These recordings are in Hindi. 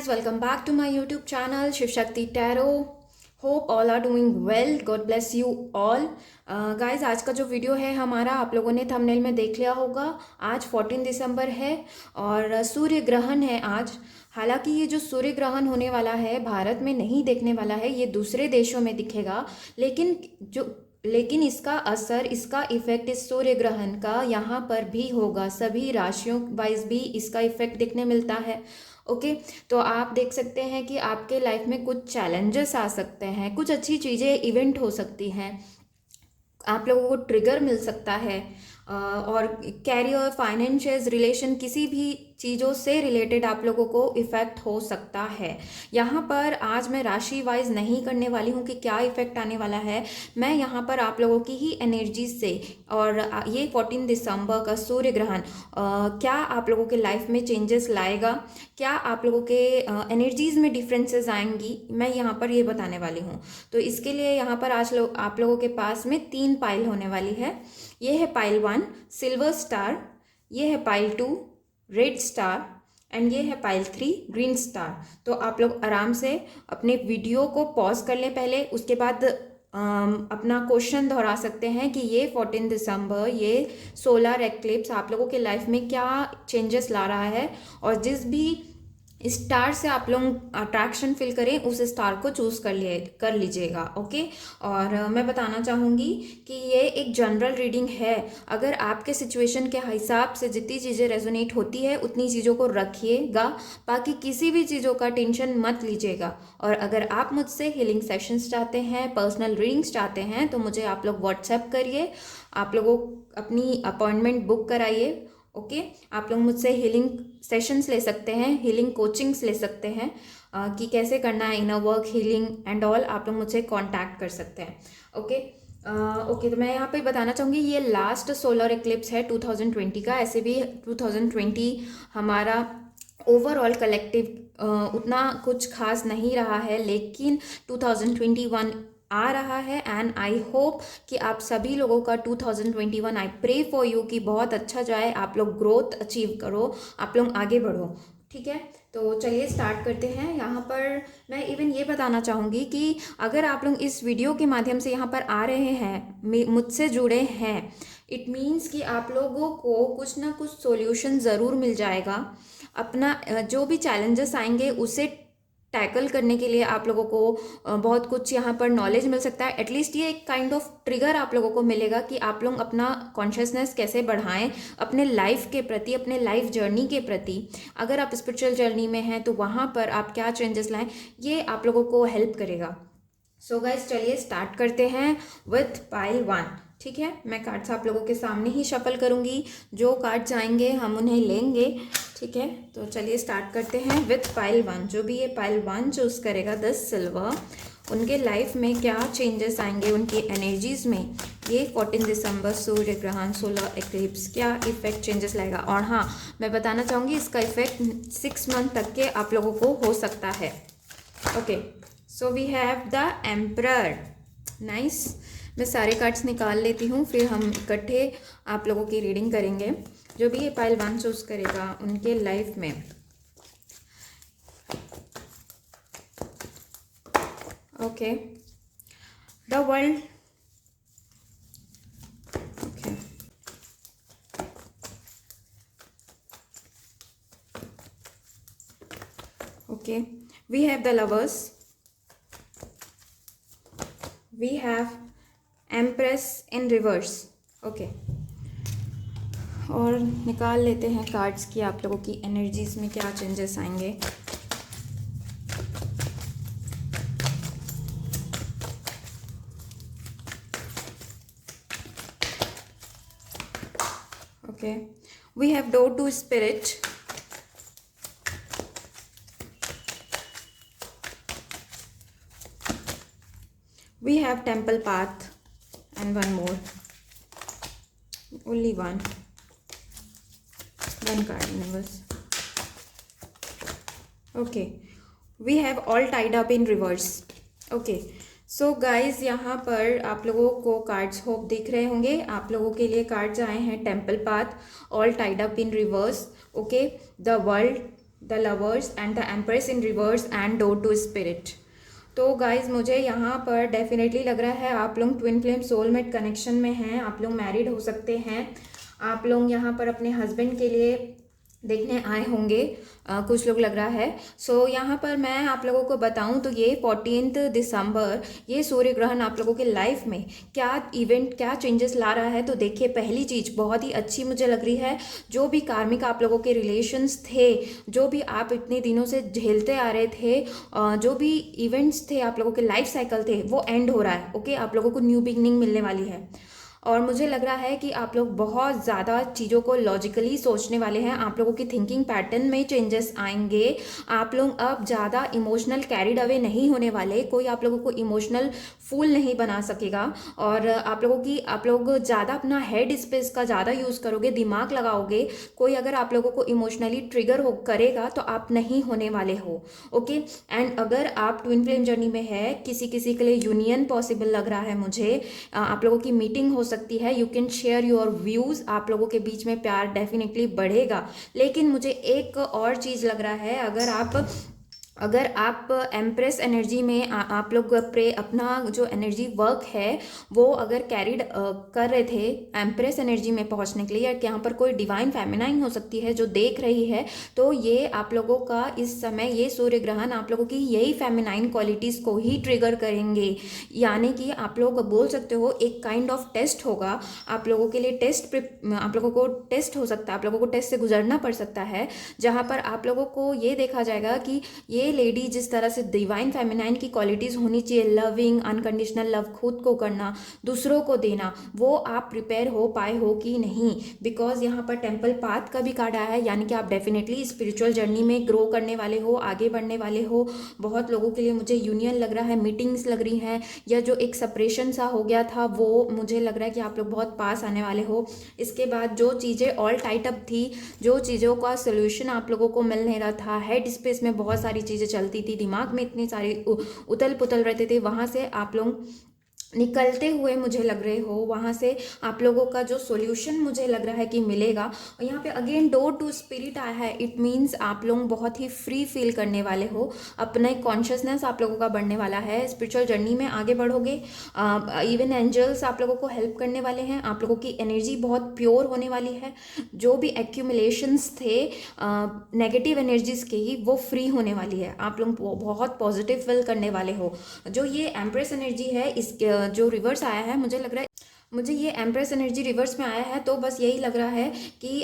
guys, welcome back to my YouTube channel Shiv Shakti Tarot. Hope all are doing well. God bless you all. Guys, आज का जो वीडियो है हमारा, आप लोगों ने थंबनेल में देख लिया होगा. आज 14 दिसंबर है और सूर्य ग्रहण है आज. हालांकि ये जो सूर्य ग्रहण होने वाला है भारत में नहीं देखने वाला है, ये दूसरे देशों में दिखेगा. लेकिन इसका असर, इसका इफेक्ट इस सूर्य ग्रहण का यहाँ पर भी होगा. सभी राशियों वाइज भी इसका इफेक्ट दिखने मिलता है. ओके तो आप देख सकते हैं कि आपके लाइफ में कुछ चैलेंजेस आ सकते हैं, कुछ अच्छी चीज़ें इवेंट हो सकती हैं, आप लोगों को ट्रिगर मिल सकता है. और कैरियर, फाइनेंशियल, रिलेशन, किसी भी चीज़ों से रिलेटेड आप लोगों को इफ़ेक्ट हो सकता है. यहाँ पर आज मैं राशि वाइज नहीं करने वाली हूँ कि क्या इफ़ेक्ट आने वाला है. मैं यहाँ पर आप लोगों की ही एनर्जी से, और ये 14 दिसंबर का सूर्य ग्रहण क्या आप लोगों के लाइफ में चेंजेस लाएगा, क्या आप लोगों के एनर्जीज़ में डिफरेंसेस आएंगी, मैं यहाँ पर ये बताने वाली हूँ. तो इसके लिए यहाँ पर आज आप लोगों के पास में 3 पाइल होने वाली है. ये है पाइल 1 सिल्वर स्टार, ये है पाइल 2 रेड स्टार एंड ये है पाइल 3 ग्रीन स्टार. तो आप लोग आराम से अपने वीडियो को पॉज कर लें पहले, उसके बाद अपना क्वेश्चन दोहरा सकते हैं कि ये 14 दिसंबर, ये सोलर एक्लिप्स आप लोगों के लाइफ में क्या चेंजेस ला रहा है. और जिस भी स्टार से आप लोग अट्रैक्शन फील करें, उस स्टार को चूज़ कर लीजिएगा. ओके, और मैं बताना चाहूँगी कि ये एक जनरल रीडिंग है. अगर आपके सिचुएशन के हिसाब से जितनी चीज़ें रेजोनेट होती है उतनी चीज़ों को रखिएगा, बाकी किसी भी चीज़ों का टेंशन मत लीजिएगा. और अगर आप मुझसे हीलिंग सेशंस चाहते हैं, पर्सनल रीडिंग्स चाहते हैं, तो मुझे आप लोग व्हाट्सएप करिए, आप लोगों अपनी अपॉइंटमेंट बुक कराइए. ओके आप लोग मुझसे हीलिंग सेशंस ले सकते हैं, हीलिंग कोचिंग्स ले सकते हैं कि कैसे करना है, inner work, healing and all. आप लोग मुझसे कांटेक्ट कर सकते हैं. ओके तो मैं यहाँ पे बताना चाहूँगी, ये लास्ट सोलर एक्लिप्स है 2020 का. ऐसे भी 2020 हमारा ओवरऑल कलेक्टिव उतना कुछ खास नहीं रहा है, लेकिन 2021 आ रहा है एंड आई होप कि आप सभी लोगों का 2021, आई प्रे फॉर यू कि बहुत अच्छा जाए, आप लोग ग्रोथ अचीव करो, आप लोग आगे बढ़ो. ठीक है, तो चलिए स्टार्ट करते हैं. यहाँ पर मैं इवन ये बताना चाहूँगी कि अगर आप लोग इस वीडियो के माध्यम से यहाँ पर आ रहे हैं, मुझसे जुड़े हैं, इट मीन्स कि आप लोगों को कुछ ना कुछ सॉल्यूशन ज़रूर मिल जाएगा. अपना जो भी चैलेंजेस आएंगे उसे टैकल करने के लिए आप लोगों को बहुत कुछ यहाँ पर नॉलेज मिल सकता है. एटलीस्ट ये एक काइंड ऑफ ट्रिगर आप लोगों को मिलेगा कि आप लोग अपना कॉन्शियसनेस कैसे बढ़ाएं अपने लाइफ के प्रति, अपने लाइफ जर्नी के प्रति. अगर आप स्पिरिचुअल जर्नी में हैं तो वहाँ पर आप क्या चेंजेस लाएं, ये आप लोगों को हेल्प करेगा. सो गाइस, चलिए स्टार्ट करते हैं विथ पाइल 1. ठीक है, मैं कार्ड्स आप लोगों के सामने ही शफल करूंगी, जो कार्ड्स आएंगे हम उन्हें लेंगे. ठीक है, तो चलिए स्टार्ट करते हैं विथ पाइल 1. जो भी ये पाइल 1 चूज़ करेगा 10 सिल्वर, उनके लाइफ में क्या चेंजेस आएंगे, उनकी एनर्जीज में ये 14 दिसंबर सूर्य ग्रहण, सोलर एक्लिप्स क्या इफेक्ट चेंजेस लाएगा. और हाँ, मैं बताना चाहूँगी इसका इफेक्ट 6 मंथ तक के आप लोगों को हो सकता है. Okay, so we have the emperor. Nice. मैं सारे कार्ड्स निकाल लेती हूँ, फिर हम इकट्ठे आप लोगों की रीडिंग करेंगे. जो भी ये पाइल 1 चूज करेगा उनके लाइफ में okay the world. Okay, okay we have the lovers, we have empress in reverse. Okay, और निकाल लेते हैं कार्ड्स की आप लोगों की एनर्जीज में क्या चेंजेस आएंगे. Okay, we have door to spirit, we have temple path and one more, only one card universe. Okay, we have all tied up in reverse. Okay, so guys, यहाँ पर आप लोगों को कार्ड्स होप दिख रहे होंगे. आप लोगों के लिए कार्ड्स आए हैं temple path, all tied up in reverse. Okay, the world, the lovers and the empress in reverse and door to spirit. तो गाइज मुझे यहाँ पर डेफिनेटली लग रहा है आप लोग ट्विन फ्लेम सोलमेट कनेक्शन में हैं, आप लोग मैरिड हो सकते हैं, आप लोग यहाँ पर अपने हस्बैंड के लिए देखने आए होंगे, कुछ लोग लग रहा है। सो यहाँ पर मैं आप लोगों को बताऊँ तो ये 14 दिसंबर ये सूर्य ग्रहण आप लोगों के लाइफ में क्या इवेंट, क्या चेंजेस ला रहा है। तो देखिए, पहली चीज़ बहुत ही अच्छी मुझे लग रही है, जो भी कार्मिक आप लोगों के रिलेशंस थे, जो भी आप इतने दिनों से झेलते आ रहे थे, जो भी इवेंट्स थे आप लोगों के लाइफ साइकिल थे, वो एंड हो रहा है। ओके, आप लोगों को न्यू बिगनिंग मिलने वाली है। और मुझे लग रहा है कि आप लोग बहुत ज़्यादा चीज़ों को लॉजिकली सोचने वाले हैं, आप लोगों की थिंकिंग पैटर्न में चेंजेस आएंगे। आप लोग अब ज़्यादा इमोशनल कैरिड अवे नहीं होने वाले, कोई आप लोगों को इमोशनल फूल नहीं बना सकेगा। और आप लोग ज़्यादा अपना हेड स्पेस का ज़्यादा यूज़ करोगे, दिमाग लगाओगे। कोई अगर आप लोगों को इमोशनली ट्रिगर हो करेगा तो आप नहीं होने वाले हो। ओके, एंड अगर आप ट्विन फ्लेम जर्नी में है, किसी किसी के लिए यूनियन पॉसिबल लग रहा है मुझे, आप लोगों की मीटिंग हो सकती है, you can share your views, आप लोगों के बीच में प्यार डेफिनेटली बढ़ेगा। लेकिन मुझे एक और चीज़ लग रहा है, अगर आप एम्प्रेस एनर्जी में आप लोग अपना जो एनर्जी वर्क है वो अगर कैरिड कर रहे थे एम्प्रेस एनर्जी में पहुंचने के लिए, या यहाँ पर कोई डिवाइन फेमिनाइन हो सकती है जो देख रही है, तो ये आप लोगों का इस समय ये सूर्य ग्रहण आप लोगों की यही फेमिनाइन क्वालिटीज़ को ही ट्रिगर करेंगे। यानी कि आप लोग बोल सकते हो एक काइंड ऑफ टेस्ट होगा आप लोगों के लिए, आप लोगों को टेस्ट हो सकता है, आप लोगों को टेस्ट से गुजरना पड़ सकता है, जहाँ पर आप लोगों को ये देखा जाएगा कि ये लेडी जिस तरह से डिवाइन फेमिनाइन की क्वालिटीज़ होनी चाहिए, लविंग, अनकंडीशनल लव, खुद को करना, दूसरों को देना, वो आप प्रिपेयर हो पाए हो कि नहीं। बिकॉज यहाँ पर टेम्पल पाथ का भी कार्ड आया है, यानी कि आप डेफिनेटली स्पिरिचुअल जर्नी में ग्रो करने वाले हो, आगे बढ़ने वाले हो। बहुत लोगों के लिए मुझे यूनियन लग रहा है, मीटिंग्स लग रही हैं, या जो एक सेपरेशन सा हो गया था वो मुझे लग रहा है कि आप लोग बहुत पास आने वाले हो। इसके बाद जो चीज़ें ऑल टाइट अप थी, जो चीज़ों का सोल्यूशन आप लोगों को मिल नहीं रहा था, हेड स्पेस में बहुत सारी चीज़ें चलती थी, दिमाग में इतनी सारी उतल पुतल रहते थे, वहाँ से आप लोग निकलते हुए मुझे लग रहे हो, वहाँ से आप लोगों का जो सॉल्यूशन मुझे लग रहा है कि मिलेगा। और यहाँ पे अगेन डोर टू स्पिरिट आया है, इट मीन्स आप लोग बहुत ही फ्री फील करने वाले हो, अपना एक कॉन्शियसनेस आप लोगों का बढ़ने वाला है, स्पिरिचुअल जर्नी में आगे बढ़ोगे। इवन एंजल्स आप लोगों को हेल्प करने वाले हैं, आप लोगों की एनर्जी बहुत प्योर होने वाली है, जो भी एक्यूमुलेशंस थे नेगेटिव एनर्जीज के ही, वो फ्री होने वाली है, आप लोग बहुत पॉजिटिव फील करने वाले हो। जो ये एम्प्रेस एनर्जी है, इस जो रिवर्स आया है, मुझे लग रहा है, मुझे ये एम्प्रेस एनर्जी रिवर्स में आया है, तो बस यही लग रहा है कि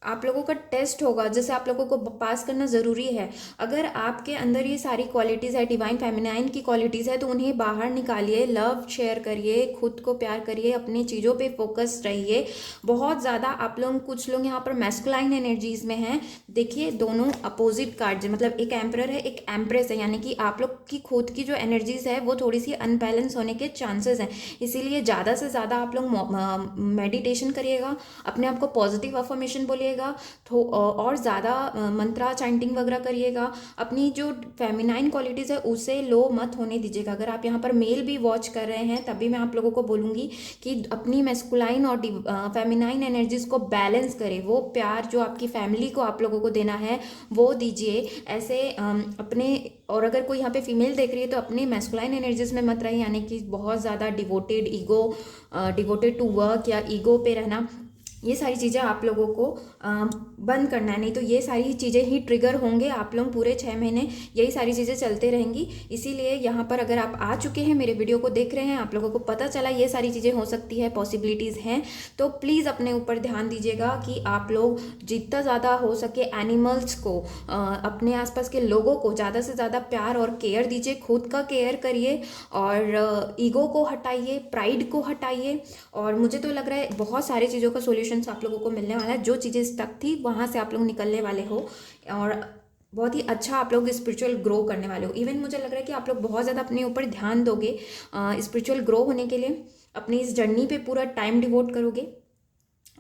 आप लोगों का टेस्ट होगा, जैसे आप लोगों को पास करना ज़रूरी है। अगर आपके अंदर ये सारी क्वालिटीज़ है, डिवाइन फेमिनाइन की क्वालिटीज़ है, तो उन्हें बाहर निकालिए, लव शेयर करिए, खुद को प्यार करिए, अपनी चीज़ों पे फोकस रहिए बहुत ज़्यादा। आप लोग, कुछ लोग यहाँ पर मैस्कुलाइन एनर्जीज में हैं, देखिए दोनों अपोजिट कार्ड, मतलब एक एम्परर है, एक एम्प्रेस है, यानी कि आप लोग की खुद की जो एनर्जीज है वो थोड़ी सी अनबैलेंस होने के चांसेस हैं। इसीलिए ज़्यादा से ज़्यादा आप लोग मेडिटेशन करिएगा, अपने आप को पॉजिटिव अफर्मेशन बोलिएगा, तो और ज़्यादा मंत्रा चैंटिंग वगैरह करिएगा, अपनी जो फेमिनाइन क्वालिटीज़ है उसे लो मत होने दीजिएगा। अगर आप यहाँ पर मेल भी वॉच कर रहे हैं तभी मैं आप लोगों को बोलूँगी कि अपनी मैस्कुलाइन और फेमिनाइन एनर्जीज को बैलेंस करें, वो प्यार जो आपकी फैमिली को आप लोगों को देना है वो दीजिए। ऐसे अपने, और अगर कोई यहाँ पे फीमेल देख रही है तो अपने मैस्कुलाइन एनर्जीज में मत रहिए, यानी कि बहुत ज़्यादा डिवोटेड टू वर्क या ईगो पे रहना, ये सारी चीज़ें आप लोगों को बंद करना है, नहीं तो ये सारी चीज़ें ही ट्रिगर होंगे। आप लोग पूरे 6 महीने यही सारी चीज़ें चलते रहेंगी। इसीलिए यहाँ पर अगर आप आ चुके हैं, मेरे वीडियो को देख रहे हैं, आप लोगों को पता चला ये सारी चीज़ें हो सकती है, पॉसिबिलिटीज़ हैं, तो प्लीज़ अपने ऊपर ध्यान दीजिएगा कि आप लोग जितना ज़्यादा हो सके एनिमल्स को, अपने आसपास के लोगों को ज़्यादा से ज़्यादा प्यार और केयर दीजिए, खुद का केयर करिए, और ईगो को हटाइए, प्राइड को हटाइए। और मुझे तो लग रहा है बहुत सारी चीज़ों का सोल्यूशन आप लोगों को मिलने वाला है, जो चीज़ें स्टक थी वहाँ से आप लोग निकलने वाले हो, और बहुत ही अच्छा आप लोग स्पिरिचुअल ग्रो करने वाले हो। इवन मुझे लग रहा है कि आप लोग बहुत ज़्यादा अपने ऊपर ध्यान दोगे स्पिरिचुअल ग्रो होने के लिए, अपनी इस जर्नी पे पूरा टाइम डिवोट करोगे।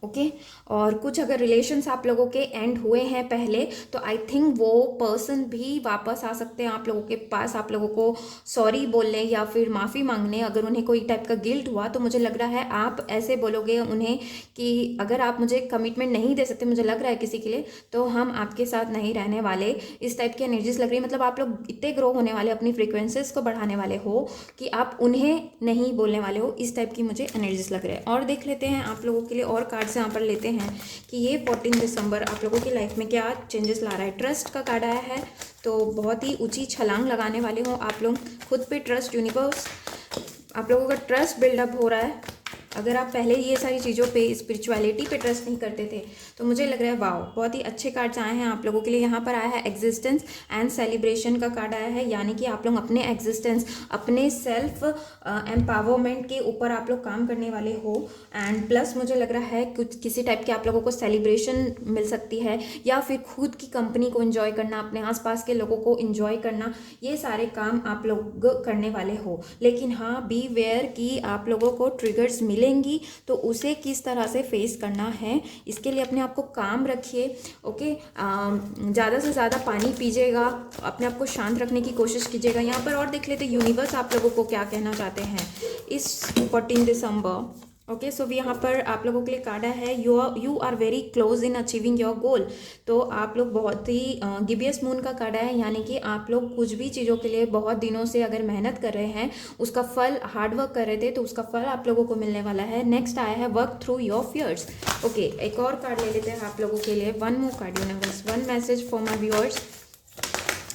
ओके और कुछ अगर रिलेशंस आप लोगों के एंड हुए हैं पहले, तो आई थिंक वो पर्सन भी वापस आ सकते हैं आप लोगों के पास, आप लोगों को सॉरी बोलने या फिर माफ़ी मांगने। अगर उन्हें कोई टाइप का गिल्ट हुआ तो मुझे लग रहा है आप ऐसे बोलोगे उन्हें कि अगर आप मुझे कमिटमेंट नहीं दे सकते, मुझे लग रहा है किसी के लिए, तो हम आपके साथ नहीं रहने वाले। इस टाइप की एनर्जीज लग रही है। मतलब आप लोग इतने ग्रो होने वाले, अपनी फ्रीक्वेंसीज को बढ़ाने वाले हो कि आप उन्हें नहीं बोलने वाले हो। इस टाइप की मुझे एनर्जीज लग रहे हैं। और देख लेते हैं आप लोगों के लिए और कार्ड्स यहाँ पर लेते हैं कि ये 14 दिसंबर आप लोगों की लाइफ में क्या चेंजेस ला रहा है। ट्रस्ट का कार्ड आया है, तो बहुत ही ऊंची छलांग लगाने वाले हो आप लोग खुद पे। ट्रस्ट, यूनिवर्स, आप लोगों का ट्रस्ट बिल्डअप हो रहा है। अगर आप पहले ये सारी चीज़ों पे, स्पिरिचुअलिटी पे ट्रस्ट नहीं करते थे, तो मुझे लग रहा है वाओ, बहुत ही अच्छे कार्ड्स आए हैं आप लोगों के लिए। यहाँ पर आया है एग्जिस्टेंस एंड सेलिब्रेशन का कार्ड आया है, यानी कि आप लोग अपने एग्जिस्टेंस, अपने सेल्फ एम्पावरमेंट के ऊपर आप लोग काम करने वाले हो। एंड प्लस मुझे लग रहा है कुछ किसी टाइप की आप लोगों को सेलिब्रेशन मिल सकती है, या फिर खुद की कंपनी को एंजॉय करना, अपने आसपास के लोगों को एंजॉय करना, ये सारे काम आप लोग करने वाले हो। लेकिन हाँ, बी वेयर कि आप लोगों को ट्रिगर्स मिलेंगी, तो उसे किस तरह से फेस करना है, इसके लिए अपने आप को काम रखिए। ओके, ज़्यादा से ज़्यादा पानी पीजिएगा, अपने आप को शांत रखने की कोशिश कीजिएगा। यहाँ पर और देख लेते यूनिवर्स आप लोगों को क्या कहना चाहते हैं इस 14 दिसंबर। ओके, सो यहाँ पर आप लोगों के लिए कार्ड है you are very close in achieving your goal. तो आप लोग बहुत ही गिबियस मून का कार्ड है, यानी कि आप लोग कुछ भी चीज़ों के लिए बहुत दिनों से अगर मेहनत कर रहे हैं, उसका फल, हार्ड वर्क कर रहे थे, तो उसका फल आप लोगों को मिलने वाला है। नेक्स्ट आया है work through your fears. Okay, एक और कार्ड ले लेते हैं आप लोगों के लिए, one more card universe, one message for my viewers.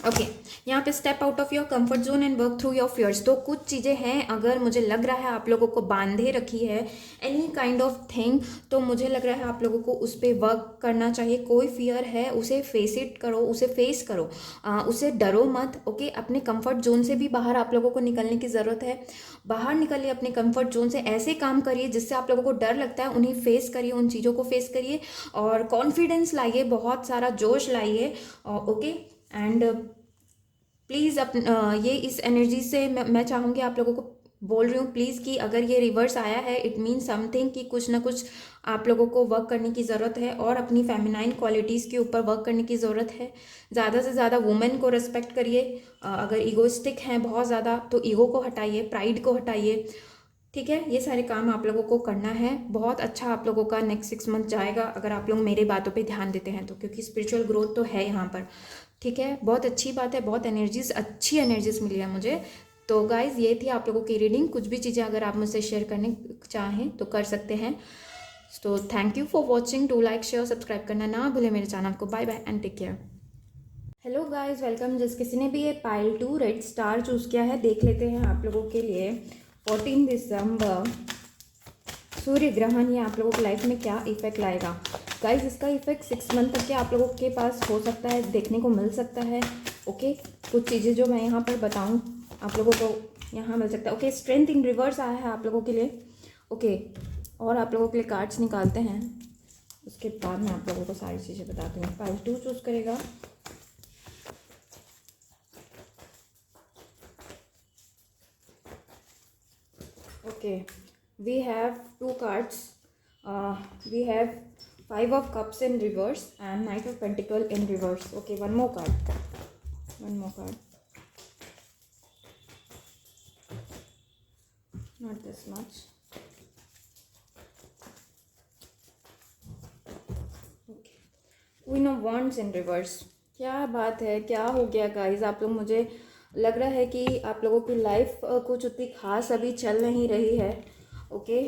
Okay, यहाँ पे step out of your comfort zone and work through your fears. तो कुछ चीज़ें हैं, अगर मुझे लग रहा है आप लोगों को बांधे रखी है एनी काइंड ऑफ थिंग, तो मुझे लग रहा है आप लोगों को उस पर वर्क करना चाहिए। कोई फियर है, उसे फेस इट करो, उसे फेस करो, उसे डरो मत। ओके, अपने कंफर्ट जोन से भी बाहर आप लोगों को निकलने की ज़रूरत है। बाहर निकलिए अपने कंफर्ट जोन से, ऐसे काम करिए जिससे आप लोगों को डर लगता है, उन्हें फेस करिए, उन चीज़ों को फेस करिए और कॉन्फिडेंस लाइए, बहुत सारा जोश लाइए। ओके, एंड प्लीज़ ये इस एनर्जी से मैं चाहूँगी आप लोगों को बोल रही हूँ प्लीज़ कि अगर ये रिवर्स आया है, इट मीन समथिंग कि कुछ ना कुछ आप लोगों को वर्क करने की ज़रूरत है और अपनी फेमिनाइन क्वालिटीज़ के ऊपर वर्क करने की ज़रूरत है। ज़्यादा से ज़्यादा वुमेन को रिस्पेक्ट करिए। अगर ईगोइस्टिक हैं बहुत ज़्यादा, तो ईगो को हटाइए, प्राइड को हटाइए। ठीक है, ये सारे काम आप लोगों को करना है। बहुत अच्छा आप लोगों का नेक्स्ट 6 मंथ जाएगा अगर आप लोग मेरे बातों पे ध्यान देते हैं तो, क्योंकि स्पिरिचुअल ग्रोथ तो है यहाँ पर। ठीक है, बहुत अच्छी बात है, बहुत एनर्जीज, अच्छी एनर्जीज मिली है मुझे। तो गाइज, ये थी आप लोगों की रीडिंग। कुछ भी चीज़ें अगर आप मुझसे शेयर करने चाहें तो कर सकते हैं। तो thank you for watching. Do like, share, subscribe करना ना भूलें मेरे चैनल को। Bye bye and take care. Hello guys, welcome. जिस किसी ने भी ये पाइल 2 रेड स्टार चूज़ किया है, देख लेते हैं आप लोगों के लिए 14 दिसंबर सूर्य ग्रहण ये आप लोगों की लाइफ में क्या इफेक्ट लाएगा। गाइस, इसका इफेक्ट 6 मंथ तक के आप लोगों के पास हो सकता है, देखने को मिल सकता है। ओके, कुछ चीज़ें जो मैं यहाँ पर बताऊँ आप लोगों को यहाँ मिल सकता है। ओके, स्ट्रेंथ इन रिवर्स आया है आप लोगों के लिए। ओके, और आप लोगों के लिए कार्ड्स निकालते हैं, उसके बाद मैं आप लोगों को सारी चीज़ें बताती हूँ। पाइल 2 चूज़ करेगा। Okay, we have 2 cards. We have 5 of Cups in reverse and Knight of Pentacles in reverse. Okay, one more card. One more card. Not this much. Okay. Queen of Wands in reverse. क्या बात है, क्या हो गया गाइज। आप लोग, मुझे लग रहा है कि आप लोगों की लाइफ कुछ उतनी खास अभी चल नहीं रही है। ओके,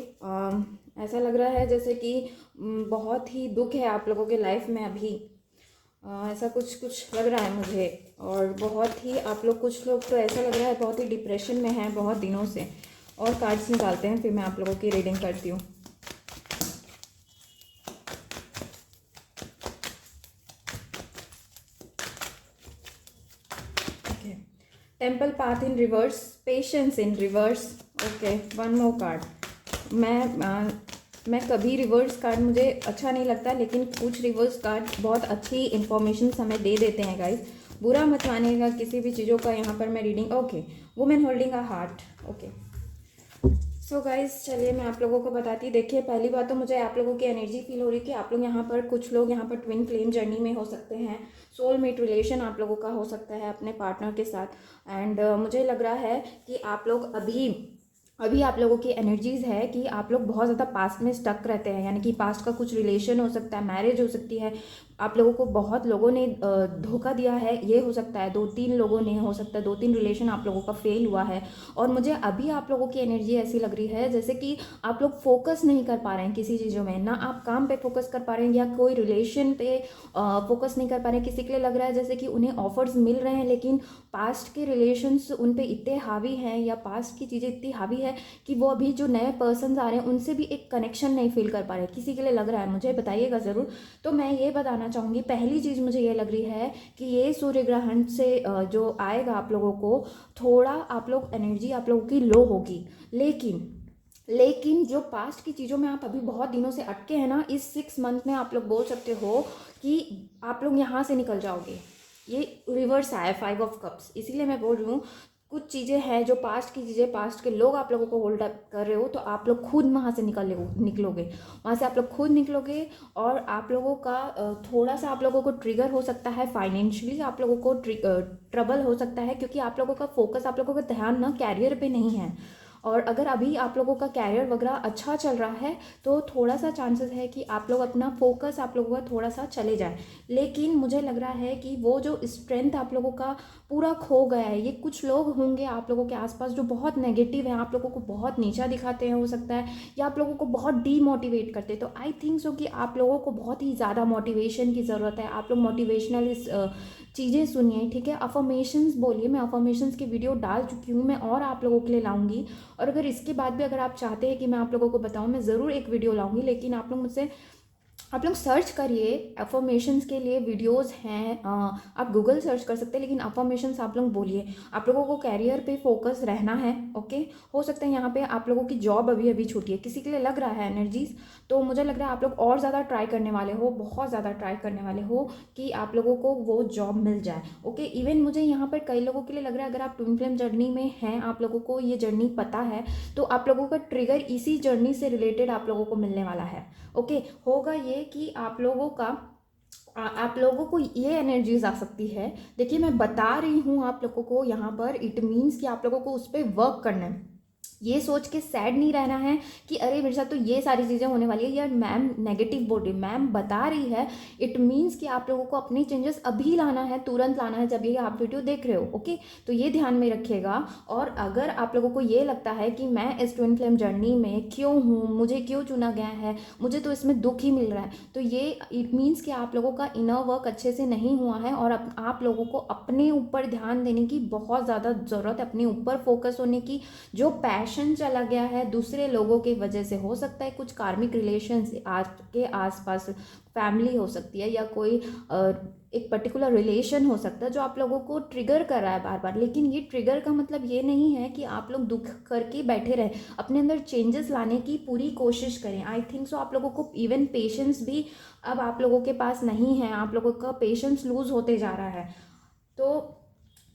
ऐसा लग रहा है जैसे कि बहुत ही दुख है आप लोगों के लाइफ में अभी। ऐसा कुछ लग रहा है मुझे। और बहुत ही आप लोग, कुछ लोग तो ऐसा लग रहा है बहुत ही डिप्रेशन में हैं बहुत दिनों से। और कार्ड्स निकालते हैं, फिर मैं आप लोगों की रीडिंग करती हूँ। टेम्पल पाथ इन रिवर्स, पेशेंस इन reverse. Okay, one more card. मैं कभी रिवर्स कार्ड मुझे अच्छा नहीं लगता, लेकिन कुछ रिवर्स कार्ड बहुत अच्छी इन्फॉर्मेशन हमें दे देते हैं गाइज। बुरा मत मानिएगा किसी भी चीज़ों का। यहाँ पर मैं reading, okay, women holding a heart. Okay, so guys चलिए मैं आप लोगों को बताती, देखिए पहली बात तो मुझे आप लोगों की एनर्जी फील हो रही है कि आप लोग यहाँ पर, कुछ लोग यहाँ पर ट्विन फ्लेम जर्नी में हो सकते हैं। सोलमेट रिलेशन आप लोगों का हो सकता है अपने पार्टनर के साथ। एंड मुझे लग रहा है कि आप लोग अभी अभी आप लोगों की एनर्जीज़ है कि आप लोग बहुत ज़्यादा पास्ट में स्टक रहते हैं, यानी कि पास्ट का कुछ रिलेशन हो सकता है, मैरिज हो सकती है, आप लोगों को बहुत लोगों ने धोखा दिया है, ये हो सकता है, 2-3 लोगों ने, हो सकता है 2-3 रिलेशन आप लोगों का फेल हुआ है। और मुझे अभी आप लोगों की एनर्जी ऐसी लग रही है जैसे कि आप लोग फोकस नहीं कर पा रहे हैं किसी चीज़ों में, ना आप काम पे फोकस कर पा रहे हैं या कोई रिलेशन पे फोकस नहीं कर पा रहे हैं। किसी के लिए लग रहा है जैसे कि उन्हें ऑफर्स मिल रहे हैं लेकिन पास्ट के रिलेशंस उन पे इतने हावी हैं या पास्ट की चीज़ें इतनी हावी है कि वो अभी जो नए पर्सन आ रहे हैं उनसे भी एक कनेक्शन नहीं फील कर पा रहे। किसी के लिए लग रहा है, मुझे बताइएगा ज़रूर। तो मैं ये बताना चाहूँगी, पहली चीज़ मुझे ये लग रही है कि ये सूर्य ग्रहण से जो आएगा आप लोगों को, थोड़ा आप लोग एनर्जी आप लोगों की लो होगी। लेकिन जो पास्ट की चीज़ों में आप अभी बहुत दिनों से अटके हैं ना, इस 6 मंथ में आप लोग बोल सकते हो कि आप लोग यहाँ से निकल जाओगे। ये रिवर्स आया 5 ऑफ कप्स, इसीलिए मैं बोल रही हूँ कुछ चीज़ें हैं जो पास्ट की चीज़ें, पास्ट के लोग आप लोगों को होल्ड अप कर रहे हो, तो आप लोग खुद वहाँ से निकलोगे, वहाँ से आप लोग खुद निकलोगे। और आप लोगों का थोड़ा सा आप लोगों को ट्रिगर हो सकता है फाइनेंशियली, आप लोगों को ट्रबल हो सकता है, क्योंकि आप लोगों का फोकस, आप लोगों का ध्यान ना कैरियर पे नहीं है। और अगर अभी आप लोगों का कैरियर वगैरह अच्छा चल रहा है तो थोड़ा सा चांसेस है कि आप लोग अपना फोकस आप लोगों का थोड़ा सा चले जाए। लेकिन मुझे लग रहा है कि वो जो स्ट्रेंथ आप लोगों का पूरा खो गया है, ये कुछ लोग होंगे आप लोगों के आसपास जो बहुत नेगेटिव हैं, आप लोगों को बहुत नीचा दिखाते हैं हो सकता है, या आप लोगों को बहुत डीमोटिवेट करते हैं। तो आई थिंक सो कि आप लोगों को बहुत ही ज़्यादा मोटिवेशन की ज़रूरत है। आप लोग मोटिवेशनल चीज़ें सुनिए, ठीक है, अफर्मेशंस बोलिए। मैं अफर्मेशंस की वीडियो डाल चुकी हूँ, मैं और आप लोगों के लिए लाऊंगी। और अगर इसके बाद भी अगर आप चाहते हैं कि मैं आप लोगों को बताऊँ, मैं ज़रूर एक वीडियो लाऊंगी। लेकिन आप लोग सर्च करिए अफर्मेशंस के लिए वीडियोस हैं, आप गूगल सर्च कर सकते हैं। लेकिन अफर्मेशंस आप लोग बोलिए, आप लोगों को कैरियर पे फोकस रहना है। ओके, हो सकता है यहाँ पे आप लोगों की जॉब अभी अभी छूटी है, किसी के लिए लग रहा है एनर्जीज, तो मुझे लग रहा है आप लोग और ज़्यादा ट्राई करने वाले हो, बहुत ज़्यादा ट्राई करने वाले हो कि आप लोगों को वो जॉब मिल जाए। ओके, इवन मुझे यहाँ पर कई लोगों के लिए लग रहा है, अगर आप ट्विन फ्लेम जर्नी में हैं, आप लोगों को ये जर्नी पता है, तो आप लोगों का ट्रिगर इसी जर्नी से रिलेटेड आप लोगों को मिलने वाला है। ओके, होगा ये कि आप लोगों को ये एनर्जीज आ सकती है। देखिए मैं बता रही हूँ आप लोगों को यहाँ पर, इट मीन्स कि आप लोगों को उस पर वर्क करना है। ये सोच के सैड नहीं रहना है कि अरे मेरे साथ तो ये सारी चीज़ें होने वाली है, यार मैम नेगेटिव बोल रही, मैम बता रही है। इट मीन्स कि आप लोगों को अपनी चेंजेस अभी लाना है, तुरंत लाना है, जब ये आप वीडियो देख रहे हो। ओके, तो ये ध्यान में रखिएगा। और अगर आप लोगों को ये लगता है कि मैं इस ट्विन फ्लेम जर्नी में क्यों हूँ, मुझे क्यों चुना गया है, मुझे तो इसमें दुख ही मिल रहा है, तो ये इट मीन्स कि आप लोगों का इनर वर्क अच्छे से नहीं हुआ है। और आप लोगों को अपने ऊपर ध्यान देने की बहुत ज़्यादा ज़रूरत है, अपने ऊपर फोकस होने की। जो पैशन चला गया है दूसरे लोगों की वजह से, हो सकता है कुछ कार्मिक रिलेशन आपके आसपास, फैमिली हो सकती है, या कोई एक पर्टिकुलर रिलेशन हो सकता है जो आप लोगों को ट्रिगर कर रहा है बार बार। लेकिन ये ट्रिगर का मतलब ये नहीं है कि आप लोग दुख करके बैठे रहें, अपने अंदर चेंजेस लाने की पूरी कोशिश करें। आई थिंक सो आप लोगों को इवन पेशेंस भी अब आप लोगों के पास नहीं है, आप लोगों का पेशेंस लूज होते जा रहा है। तो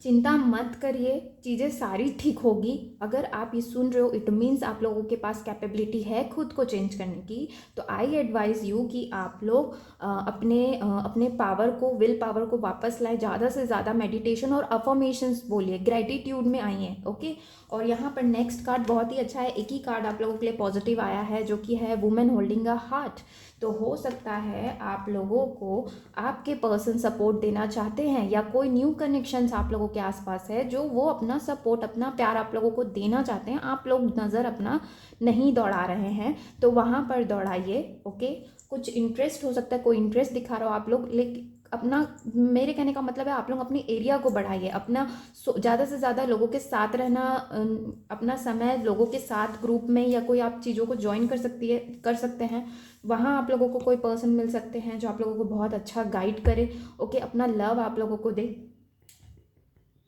चिंता मत करिए, चीज़ें सारी ठीक होगी। अगर आप ये सुन रहे हो, इट मीन्स आप लोगों के पास कैपेबिलिटी है खुद को चेंज करने की। तो आई एडवाइज़ यू कि आप लोग अपने पावर को, विल पावर को वापस लाए, ज़्यादा से ज़्यादा मेडिटेशन और अफर्मेशंस बोलिए, ग्रेटिट्यूड में आइए। ओके, और यहाँ पर नेक्स्ट कार्ड बहुत ही अच्छा है, एक ही कार्ड आप लोगों के लिए पॉजिटिव आया है जो कि है वुमेन होल्डिंग अ हार्ट। तो हो सकता है आप लोगों को आपके पर्सन सपोर्ट देना चाहते हैं, या कोई न्यू कनेक्शंस आप लोगों के आसपास है जो वो अपना सपोर्ट, अपना प्यार आप लोगों को देना चाहते हैं। आप लोग नज़र अपना नहीं दौड़ा रहे हैं, तो वहाँ पर दौड़ाइए। ओके, कुछ इंटरेस्ट हो सकता है, कोई इंटरेस्ट दिखा रहा हो आप लोग, लेकिन अपना, मेरे कहने का मतलब है आप लोग अपने एरिया को बढ़ाइए, अपना ज़्यादा से ज़्यादा लोगों के साथ रहना, अपना समय लोगों के साथ ग्रुप में, या कोई आप चीज़ों को ज्वाइन कर सकते हैं। वहाँ आप लोगों को कोई पर्सन मिल सकते हैं जो आप लोगों को बहुत अच्छा गाइड करे। ओके, अपना लव आप लोगों को दे।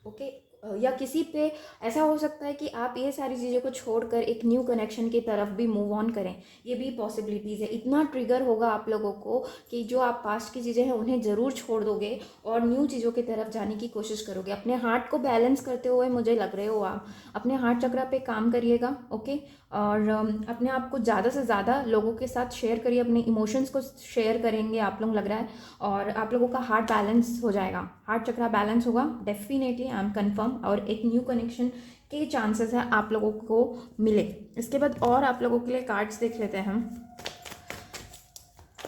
ओके, या किसी पे ऐसा हो सकता है कि आप ये सारी चीज़ों को छोड़कर एक न्यू कनेक्शन की तरफ भी मूव ऑन करें, ये भी पॉसिबिलिटीज़ है। इतना ट्रिगर होगा आप लोगों को कि जो आप पास्ट की चीज़ें हैं उन्हें ज़रूर छोड़ दोगे और न्यू चीज़ों की तरफ जाने की कोशिश करोगे। अपने हार्ट को बैलेंस करते हुए मुझे लग रहे हो आप, अपने हार्ट चक्र पे काम करिएगा, ओके। और अपने आप को ज़्यादा से ज़्यादा लोगों के साथ शेयर करिए, अपने इमोशंस को शेयर करेंगे आप लोग, लग रहा है, और आप लोगों का हार्ट बैलेंस हो जाएगा, हार्ट चक्र बैलेंस होगा डेफिनेटली, आई एम कन्फर्म। और एक न्यू कनेक्शन के चांसेस है आप लोगों को मिले। इसके बाद और आप लोगों के लिए कार्ड्स देख लेते हैं हम।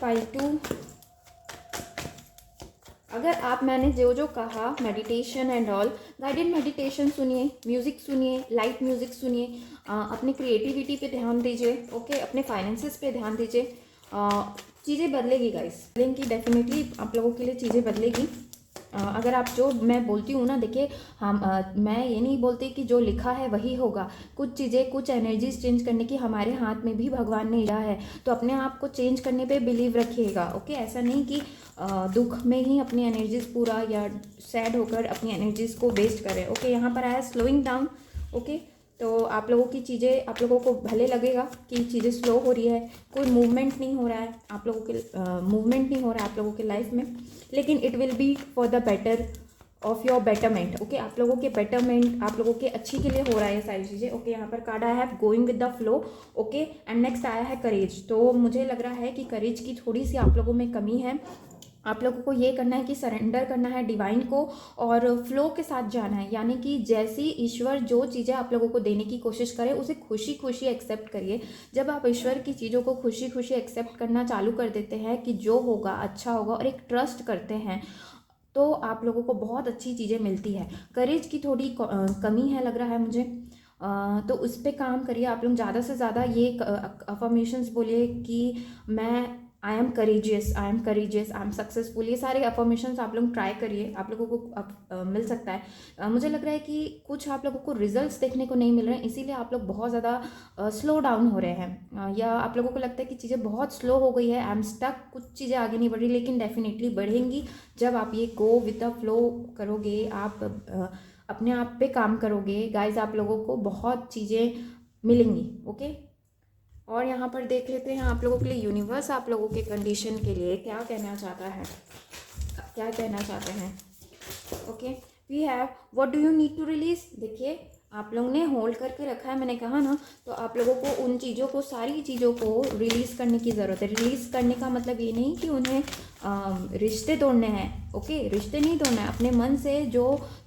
5-2। अगर आप मैंने जो जो कहा meditation and all, guided meditation सुनिए, म्यूज़िक सुनिए, लाइट म्यूज़िक सुनिए, अपनी क्रिएटिविटी पे ध्यान दीजिए, ओके, अपने फाइनेंसेस पे ध्यान दीजिए। चीज़ें बदलेगी गाइस, बदलेंगी डेफिनेटली, आप लोगों के लिए चीज़ें बदलेगी। अगर आप जो मैं बोलती हूँ ना, देखिए हम मैं ये नहीं बोलती कि जो लिखा है वही होगा। कुछ चीज़ें, कुछ एनर्जीज चेंज करने की हमारे हाथ में भी भगवान ने दिया है, तो अपने आप को चेंज करने पे बिलीव रखिएगा, ओके। ऐसा नहीं कि दुख में ही अपनी एनर्जीज पूरा या सैड होकर अपनी एनर्जीज को वेस्ट करें, ओके। यहाँ पर आया स्लोइंग डाउन, ओके। तो आप लोगों की चीज़ें, आप लोगों को भले लगेगा कि चीज़ें स्लो हो रही है, कोई मूवमेंट नहीं हो रहा है आप लोगों के, मूवमेंट नहीं हो रहा है आप लोगों के लाइफ में, लेकिन it will be for the better of your betterment, okay. आप लोगों के बेटरमेंट, आप लोगों के अच्छी के लिए हो रहा है ये सारी चीज़ें, ओके। यहाँ पर कार्ड आया है going with the flow, okay. And next आया है करेज। तो मुझे लग रहा है कि करेज की थोड़ी सी आप लोगों में कमी है। आप लोगों को ये करना है कि सरेंडर करना है डिवाइन को और फ्लो के साथ जाना है, यानी कि जैसी ईश्वर जो चीज़ें आप लोगों को देने की कोशिश करे उसे खुशी खुशी एक्सेप्ट करिए। जब आप ईश्वर की चीज़ों को खुशी खुशी एक्सेप्ट करना चालू कर देते हैं कि जो होगा अच्छा होगा, और एक ट्रस्ट करते हैं, तो आप लोगों को बहुत अच्छी चीज़ें मिलती है। करेज की थोड़ी कमी है लग रहा है मुझे, तो उस पर काम करिए आप लोग। ज़्यादा से ज़्यादा ये अफर्मेशंस बोलिए कि मैं I am courageous, I am courageous, I am successful, ये सारे अफर्मेशंस आप लोग ट्राई करिए, आप लोगों को मिल सकता है। मुझे लग रहा है कि कुछ आप लोगों को रिजल्ट्स देखने को नहीं मिल रहे हैं, इसीलिए आप लोग बहुत ज़्यादा स्लो डाउन हो रहे हैं, या आप लोगों को लगता है कि चीज़ें बहुत स्लो हो गई है, आई एम स्टक, कुछ चीज़ें आगे नहीं बढ़ रही, लेकिन डेफिनेटली बढ़ेंगी जब आप ये गो विद द फ्लो करोगे, आप अपने आप पे काम करोगे गाइज, आप लोगों को बहुत चीज़ें मिलेंगी, ओके। और यहाँ पर देख लेते हैं आप लोगों के लिए यूनिवर्स आप लोगों के कंडीशन के लिए क्या कहना चाहता है, क्या कहना चाहते हैं, okay. We have what do you need to release. देखिए आप लोगों ने होल्ड करके रखा है, मैंने कहा ना, तो आप लोगों को उन चीज़ों को, सारी चीज़ों को रिलीज़ करने की ज़रूरत है। रिलीज़ करने का मतलब ये नहीं कि उन्हें रिश्ते तोड़ने हैं, ओके, रिश्ते नहीं तोड़ना है। अपने मन से जो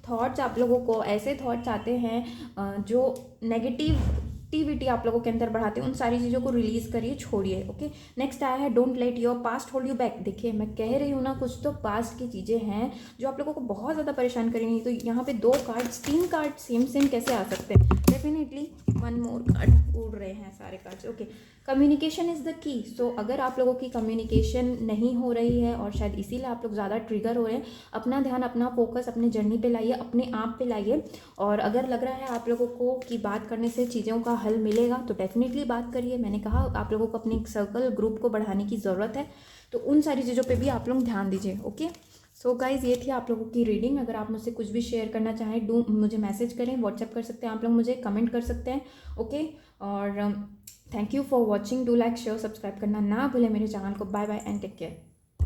थॉट्स आप लोगों को, ऐसे थॉट्स आते हैं जो नेगेटिविटी आप लोगों के अंदर बढ़ाते हैं, उन सारी चीज़ों को रिलीज़ करिए, छोड़िए, ओके। नेक्स्ट आया है don't let your past hold you back. देखिए मैं कह रही हूँ ना, कुछ तो पास्ट की चीज़ें हैं जो आप लोगों को बहुत ज़्यादा परेशान करेंगी। तो यहाँ पे 2 कार्ड्स, 3 कार्ड सेम सेम कैसे आ सकते हैं, डेफिनेटली 1 मोर कार्ड उड़ रहे हैं सारे cards, okay. Communication is the key. So अगर आप लोगों की कम्युनिकेशन नहीं हो रही है और शायद इसीलिए आप लोग ज़्यादा ट्रिगर हो रहे हैं, अपना ध्यान, अपना फोकस अपने जर्नी पे लाइए, अपने आप पे लाइए। और अगर लग रहा है आप लोगों को कि बात करने से चीज़ों का हल मिलेगा, तो डेफिनेटली बात करिए। मैंने कहा आप लोगों को अपने सर्कल, ग्रुप को बढ़ाने की ज़रूरत है, तो उन सारी चीज़ों पे भी आप लोग ध्यान दीजिए, ओके। सो गाइज़, ये थी आप लोगों की रीडिंग। अगर आप मुझसे कुछ भी शेयर करना चाहें, मुझे मैसेज करें, व्हाट्सएप कर सकते हैं आप लोग, मुझे कमेंट कर सकते हैं, ओके। और thank you for watching. Do like, share, subscribe करना ना भूलें मेरे चैनल को। Bye bye and take care.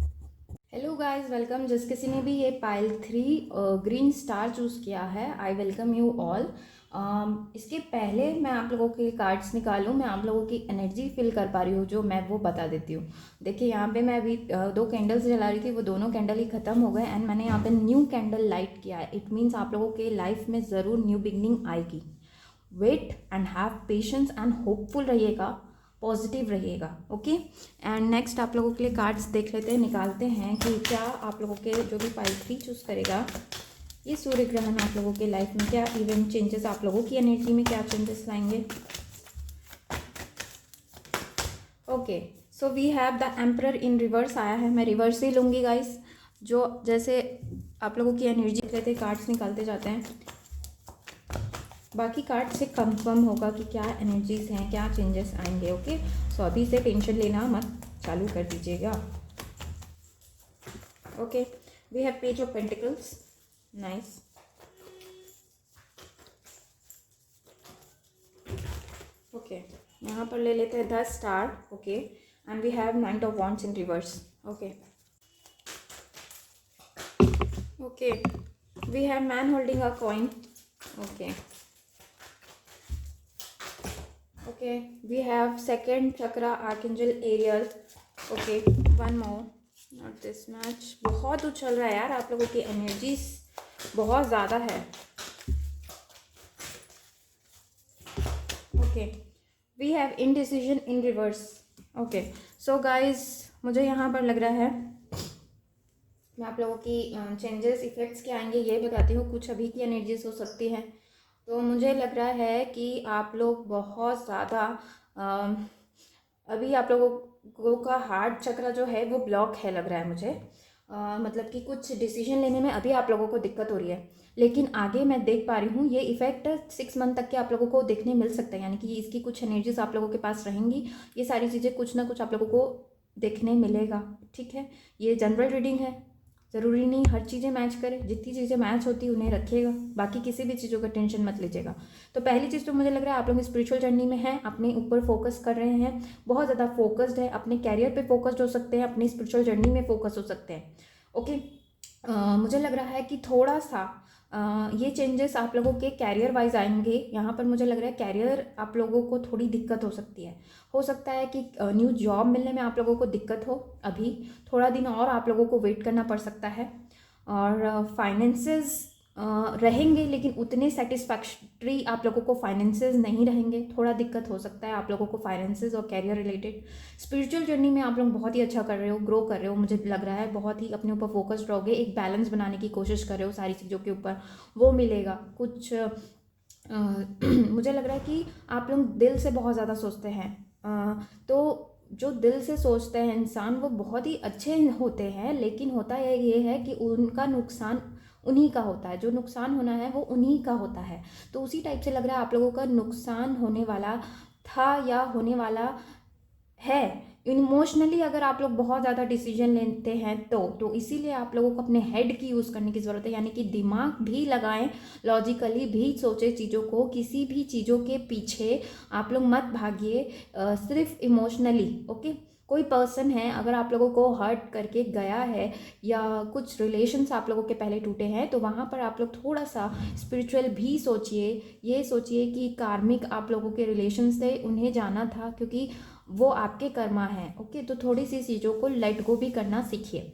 Hello guys, welcome. जिस किसी ने भी ये पाइल 3 ग्रीन स्टार चूज़ किया है, आई वेलकम यू ऑल। इसके पहले मैं आप लोगों के कार्ड्स निकालूं, मैं आप लोगों की एनर्जी फील कर पा रही हूँ जो मैं वो बता देती हूँ। देखिए यहाँ पे मैं अभी 2 कैंडल्स जला रही थी, वो दोनों कैंडल ही ख़त्म हो गए, एंड मैंने यहाँ पे न्यू कैंडल लाइट किया है। इट मीन्स आप लोगों के लाइफ में ज़रूर न्यू बिगनिंग आएगी। Wait and have patience and hopeful रहिएगा, पॉजिटिव रहिएगा, ओके। एंड नेक्स्ट आप लोगों के लिए कार्ड्स देख लेते हैं, निकालते हैं कि क्या आप लोगों के जो भी पाइल 3 चूज़ करेगा, ये सूर्य ग्रहण आप लोगों के लाइफ में क्या इवेंट चेंजेस, आप लोगों की एनर्जी में क्या चेंजेस लाएंगे, okay. So we have the emperor in reverse आया है। मैं रिवर्स ही लूँगी गाइस, जो जैसे आप लोगों की एनर्जी लेते कार्ड्स निकालते जाते हैं, बाकी कार्ड से कंफर्म होगा कि क्या एनर्जीज हैं, क्या चेंजेस आएंगे, ओके। सो अभी से टेंशन लेना मत चालू कर दीजिएगा, okay. We have page of pentacles, nice. Okay, यहाँ पर ले लेते हैं 10 star. Okay, and we have 9 of wands in reverse. Okay okay, we have man holding a coin. Okay okay, we have second chakra archangel Ariel. Okay, one more, not this match. बहुत उछल रहा है यार, आप लोगों की एनर्जीज बहुत ज़्यादा है. Okay, we have indecision in reverse. Okay, so guys मुझे यहाँ पर लग रहा है, मैं आप लोगों की चेंजेस इफेक्ट्स क्या आएंगे ये बताती हूँ. कुछ अभी की एनर्जीज हो सकती हैं. तो मुझे लग रहा है कि आप लोग बहुत ज़्यादा अभी आप लोगों का हार्ट चक्र जो है वो ब्लॉक है लग रहा है मुझे. मतलब कि कुछ डिसीजन लेने में अभी आप लोगों को दिक्कत हो रही है, लेकिन आगे मैं देख पा रही हूँ ये इफेक्ट 6 मंथ तक के आप लोगों को देखने मिल सकता है. यानी कि इसकी कुछ एनर्जीज आप लोगों के पास रहेंगी. ये सारी चीज़ें कुछ ना कुछ आप लोगों को देखने मिलेगा. ठीक है, ये जनरल रीडिंग है, ज़रूरी नहीं हर चीज़ें मैच करें. जितनी चीज़ें मैच होती है उन्हें रखिएगा, बाकी किसी भी चीज़ों का टेंशन मत लीजिएगा. तो पहली चीज़ तो मुझे लग रहा है आप लोग स्पिरिचुअल जर्नी में हैं, अपने ऊपर फोकस कर रहे हैं, बहुत ज़्यादा फोकस्ड है, अपने कैरियर पे फोकस्ड हो सकते हैं, अपनी स्पिरिचुअल जर्नी में फोकस हो सकते हैं. ओके, मुझे लग रहा है कि थोड़ा सा ये चेंजेस आप लोगों के कैरियर वाइज आएंगे. यहाँ पर मुझे लग रहा है कैरियर आप लोगों को थोड़ी दिक्कत हो सकती है. हो सकता है कि न्यू जॉब मिलने में आप लोगों को दिक्कत हो. अभी थोड़ा दिन और आप लोगों को वेट करना पड़ सकता है. और फाइनेंसेस रहेंगे, लेकिन उतने सेटिस्फैक्ट्री आप लोगों को फाइनेंसेस नहीं रहेंगे. थोड़ा दिक्कत हो सकता है आप लोगों को फाइनेंसेस और कैरियर रिलेटेड. स्पिरिचुअल जर्नी में आप लोग बहुत ही अच्छा कर रहे हो, ग्रो कर रहे हो. मुझे लग रहा है बहुत ही अपने ऊपर फोकस्ड रहोगे, एक बैलेंस बनाने की कोशिश कर रहे हो सारी चीज़ों के ऊपर, वो मिलेगा. कुछ मुझे लग रहा है कि आप लोग दिल से बहुत ज़्यादा सोचते हैं. तो जो दिल से सोचते हैं इंसान वो बहुत ही अच्छे होते हैं, लेकिन होता ये है कि उनका नुकसान उन्हीं का होता है. जो नुकसान होना है वो उन्हीं का होता है. तो उसी टाइप से लग रहा है आप लोगों का नुकसान होने वाला था या होने वाला है. इमोशनली अगर आप लोग बहुत ज़्यादा डिसीजन लेते हैं तो इसीलिए आप लोगों को अपने हेड की यूज़ करने की ज़रूरत है. यानी कि दिमाग भी लगाएं, लॉजिकली भी सोचें चीज़ों को. किसी भी चीज़ों के पीछे आप लोग मत भागिए सिर्फ इमोशनली. ओके, कोई पर्सन है अगर आप लोगों को हर्ट करके गया है या कुछ रिलेशंस आप लोगों के पहले टूटे हैं, तो वहाँ पर आप लोग थोड़ा सा स्पिरिचुअल भी सोचिए. ये सोचिए कि कार्मिक आप लोगों के रिलेशंस थे, उन्हें जाना था क्योंकि वो आपके कर्मा हैं. ओके, तो थोड़ी सी चीज़ों को लेट गो भी करना सीखिए.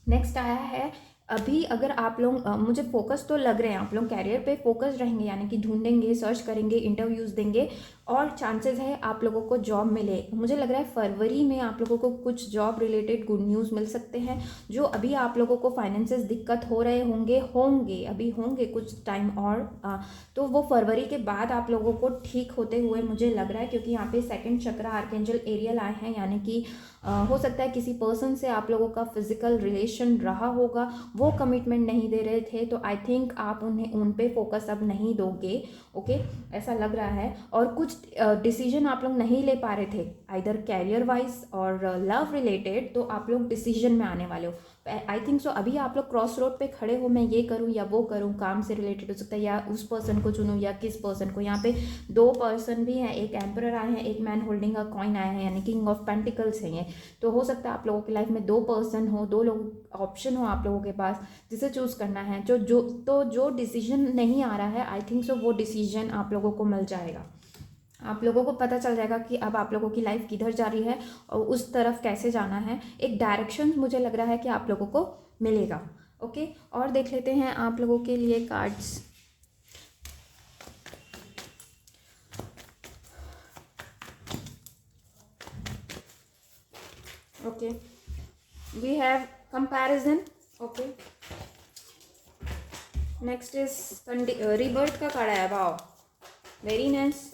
नेक्स्ट आया है, अभी अगर आप लोग मुझे फोकस तो लग रहे हैं आप लोग कैरियर पे फोकस रहेंगे. यानी कि ढूंढेंगे, सर्च करेंगे, इंटरव्यूज़ देंगे और चांसेस है आप लोगों को जॉब मिले. मुझे लग रहा है फरवरी में आप लोगों को कुछ जॉब रिलेटेड गुड न्यूज़ मिल सकते हैं. जो अभी आप लोगों को फाइनेंसेस दिक्कत हो रहे होंगे अभी होंगे कुछ टाइम और तो वो फरवरी के बाद आप लोगों को ठीक होते हुए मुझे लग रहा है. क्योंकि यहाँ पे सेकंड चक्र आर्कएंजल एरियल आए हैं. यानी कि हो सकता है किसी पर्सन से आप लोगों का फिजिकल रिलेशन रहा होगा, वो कमिटमेंट नहीं दे रहे थे, तो आई थिंक आप उन पे फोकस अब नहीं दोगे. ओके, ऐसा लग रहा है. और कुछ डिसीजन आप लोग नहीं ले पा रहे थे आइदर कैरियर वाइज और लव रिलेटेड, तो आप लोग डिसीजन में आने वाले हो. आई थिंक सो अभी आप लोग क्रॉस रोड पे खड़े हो, मैं ये करूँ या वो करूँ, काम से रिलेटेड हो सकता है, या उस पर्सन को चुनूँ या किस पर्सन को. यहाँ पे 2 पर्सन भी हैं, एक एम्परर आए हैं, एक मैन होल्डिंग अ कॉइन आया है, यानी किंग ऑफ पेंटिकल्स हैं ये. तो हो सकता है आप लोगों की लाइफ में 2 पर्सन हो, 2 लोग ऑप्शन हो आप लोगों के पास जिसे चूज़ करना है. जो डिसीजन नहीं आ रहा है आई थिंक सो वो डिसीजन आप लोगों को मिल जाएगा. आप लोगों को पता चल जाएगा कि अब आप लोगों की लाइफ किधर जा रही है और उस तरफ कैसे जाना है. एक डायरेक्शन मुझे लग रहा है कि आप लोगों को मिलेगा. ओके, और देख लेते हैं आप लोगों के लिए cards. Okay, we have comparison. Okay, next is rebirth का कार्ड आया. Wow, very nice.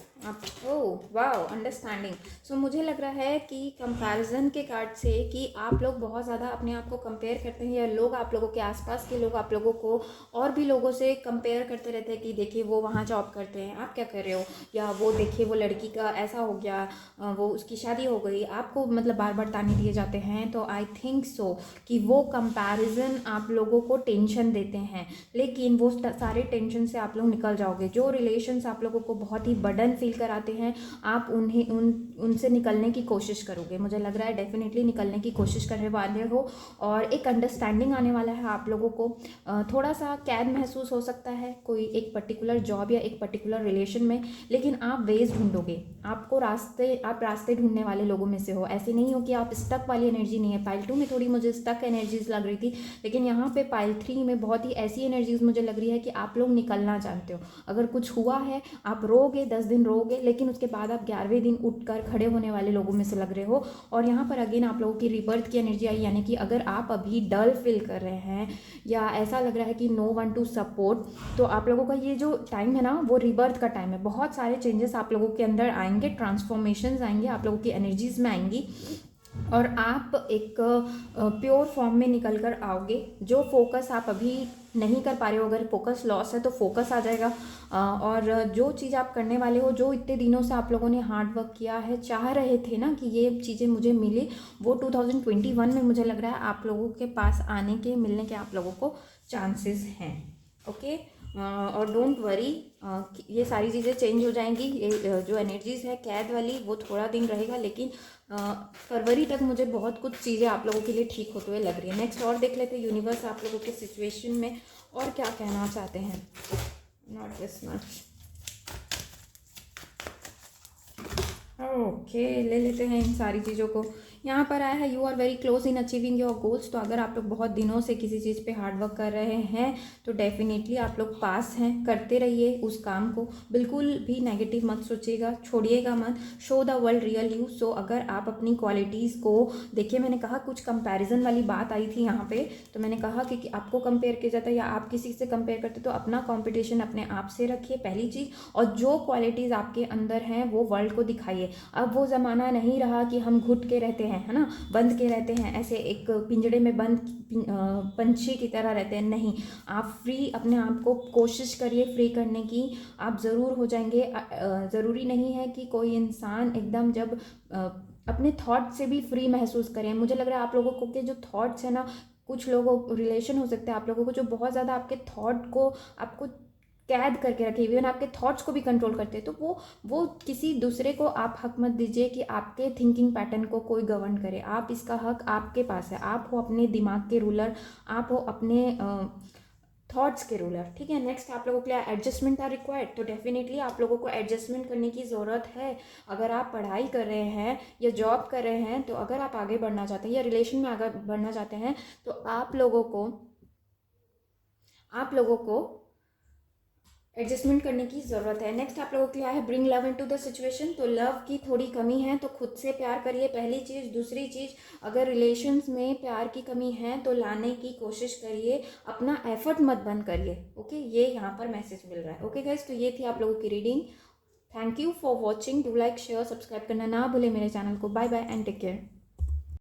Oh wow, understanding. So मुझे लग रहा है कि कंपैरिजन के कार्ड से कि आप लोग बहुत ज़्यादा अपने आप को कंपेयर करते हैं, या लोग आप लोगों के आसपास के लोग आप लोगों को और भी लोगों से कंपेयर करते रहते हैं कि देखिए वो वहाँ जॉब करते हैं, आप क्या कर रहे हो, या वो देखिए वो लड़की का ऐसा हो गया, वो उसकी शादी हो गई. आपको मतलब बार बार ताने दिए जाते हैं. तो आई थिंक सो कि वो कंपैरिजन आप लोगों को टेंशन देते हैं, लेकिन वो सारे टेंशन से आप लोग निकल जाओगे. जो रिलेशंस आप लोगों को बहुत ही बर्डन फील कराते हैं आप उनसे निकलने की कोशिश करोगे। मुझे लग रहा है डेफिनेटली निकलने की कोशिश करने वाले हो और एक अंडरस्टैंडिंग आने वाला है आप लोगों को। थोड़ा सा कैद महसूस हो सकता है कोई एक पर्टिकुलर जॉब या एक पर्टिकुलर रिलेशन में, लेकिन आप वेज ढूंढोगे। आप रास्ते ढूंढने वाले लोगों में से हो। ऐसे नहीं हो कि आप स्टक वाली एनर्जी नहीं है। पाइल 2 में थोड़ी मुझे स्टक एनर्जीज लग रही थी, लेकिन यहाँ पे पाइल 3 में बहुत ही ऐसी एनर्जीज मुझे लग रही है कि आप लोग निकलना चाहते हो। अगर कुछ हुआ है, आप रोगे, 10 दिन रोगे, लेकिन उसके बाद आप 11वें दिन उठकर खड़े होने वाले लोगों में से लग रहे हो। और यहाँ पर अगेन आप लोगों की रिबर्थ की एनर्जी आई, यानी कि अगर आप अभी डल फील कर रहे हैं या ऐसा लग रहा है कि नो वन टू सपोर्ट, तो आप लोगों का ये जो टाइम है ना, वो रिबर्थ का टाइम है। बहुत सारे चेंजेस आप लोगों के अंदर आएंगे, ट्रांसफॉर्मेशंस आएंगे, आप लोगों की एनर्जीज में आएंगी और आप एक प्योर फॉर्म में निकल कर आओगे। जो फोकस आप अभी नहीं कर पा रहे हो, अगर फोकस लॉस है तो फोकस आ जाएगा। और जो चीज़ आप करने वाले हो, जो इतने दिनों से आप लोगों ने हार्ड वर्क किया है, चाह रहे थे ना कि ये चीज़ें मुझे मिले, वो 2021 में मुझे लग रहा है आप लोगों के पास आने के, मिलने के आप लोगों को चांसेस हैं। ओके, और डोंट वरी, ये सारी चीज़ें चेंज हो जाएंगी। ये जो एनर्जीज है कैद वाली, वो थोड़ा दिन रहेगा, लेकिन फरवरी तक मुझे बहुत कुछ चीज़ें आप लोगों के लिए ठीक होते हुए लग रही है। नेक्स्ट और देख लेते हैं यूनिवर्स आप लोगों के सिचुएशन में और क्या कहना चाहते हैं। Not this much. ओके, ले लेते हैं इन सारी चीज़ों को। यहाँ पर आया है you are very close in achieving your goals. तो अगर आप लोग बहुत दिनों से किसी चीज़ पे हार्ड वर्क कर रहे हैं तो डेफिनेटली आप लोग पास हैं। करते रहिए उस काम को, बिल्कुल भी नेगेटिव मत सोचिएगा, छोड़िएगा मत। Show the world real you. So अगर आप अपनी क्वालिटीज़ को देखिए, मैंने कहा कुछ कंपैरिजन वाली बात आई थी यहाँ पे, तो मैंने कहा कि आपको कंपेयर किया जाता है या आप किसी से कंपेयर करते, तो अपना कॉम्पिटिशन अपने आप से रखिए पहली चीज़, और जो क्वालिटीज़ आपके अंदर हैं वो वर्ल्ड को दिखाइए। अब वो ज़माना नहीं रहा कि हम घुट के रहते हैं, है ना, बंद के रहते हैं, ऐसे एक पिंजड़े में बंद पंछी की तरह रहते हैं। नहीं, आप फ्री, अपने आप को कोशिश करिए फ्री करने की, आप ज़रूर हो जाएंगे। ज़रूरी नहीं है कि कोई इंसान एकदम जब अपने थॉट से भी फ्री महसूस करें। मुझे लग रहा है आप लोगों को के जो थॉट्स है ना, कुछ लोगों रिलेशन हो सकते हैं आप लोगों को जो बहुत ज़्यादा आपके थॉट को आपको कैद करके रखे, इवन आपके थॉट्स को भी कंट्रोल करते हैं। तो वो किसी दूसरे को आप हक मत दीजिए कि आपके थिंकिंग पैटर्न को कोई गवर्न करे। आप इसका हक आपके पास है। आप हो अपने दिमाग के रूलर, आप हो अपने थॉट्स के रूलर। ठीक है, नेक्स्ट आप लोगों के लिए एडजस्टमेंट आर रिक्वायर्ड। तो डेफिनेटली आप लोगों को एडजस्टमेंट करने की ज़रूरत है। अगर आप पढ़ाई कर रहे हैं या जॉब कर रहे हैं, तो अगर आप आगे बढ़ना चाहते हैं या रिलेशन में आगे बढ़ना चाहते हैं, तो आप लोगों को एडजस्टमेंट करने की ज़रूरत है। नेक्स्ट आप लोगों के लिए है bring love into the situation. तो लव की थोड़ी कमी है तो खुद से प्यार करिए, पहली चीज़। दूसरी चीज़, अगर रिलेशंस में प्यार की कमी है तो लाने की कोशिश करिए, अपना एफर्ट मत बंद करिए। ओके, ये यहाँ पर मैसेज मिल रहा है। ओके गाइज, तो ये थी आप लोगों की reading. Thank you for watching. Do like, share, subscribe करना ना भूले मेरे चैनल को। Bye bye and take care.